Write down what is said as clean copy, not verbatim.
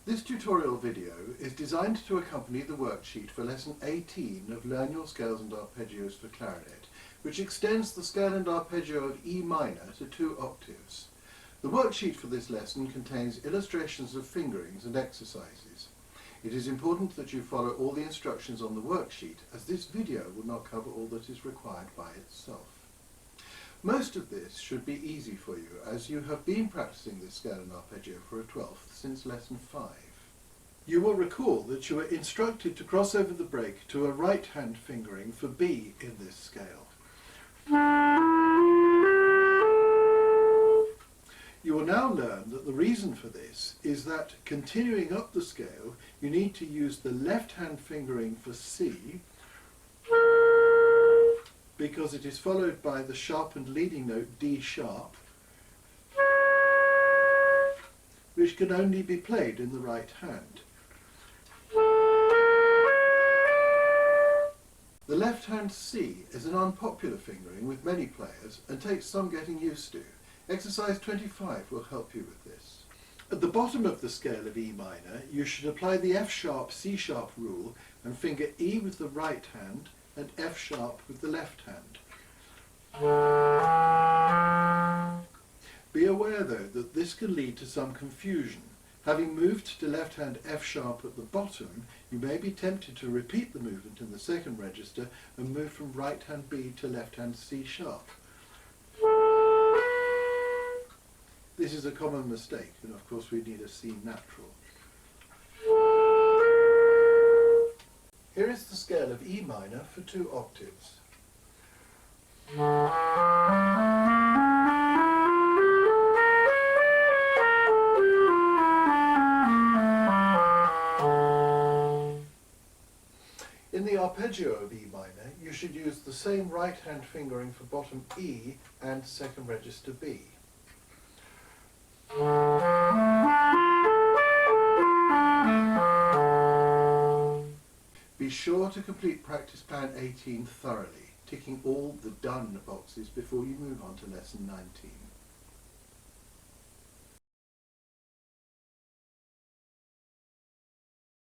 This tutorial video is designed to accompany the worksheet for lesson 18 of Learn Your Scales and Arpeggios for Clarinet, which extends the scale and arpeggio of E minor to 2 octaves. The worksheet for this lesson contains illustrations of fingerings and exercises. It is important that you follow all the instructions on the worksheet, as this video will not cover all that is required by itself. Most of this should be easy for you, as you have been practicing this scale and arpeggio for a 12th since lesson 5. You will recall that you were instructed to cross over the break to a right-hand fingering for B in this scale. You will now learn that the reason for this is that, continuing up the scale, you need to use the left-hand fingering for C, because it is followed by the sharpened leading note D sharp, which can only be played in the right hand. The left hand C is an unpopular fingering with many players and takes some getting used to. Exercise 25 will help you with this. At the bottom of the scale of E minor, you should apply the F sharp C sharp rule and finger E with the right hand and F sharp with the left hand. Be aware though that this can lead to some confusion. Having moved to left hand F sharp at the bottom, you may be tempted to repeat the movement in the second register and move from right hand B to left hand C sharp. This is a common mistake, and of course we need a C natural. Here is the scale of E minor for 2 octaves. In the arpeggio of E minor, you should use the same right-hand fingering for bottom E and second register B. Be sure to complete practice plan 18 thoroughly, ticking all the done boxes before you move on to lesson 19.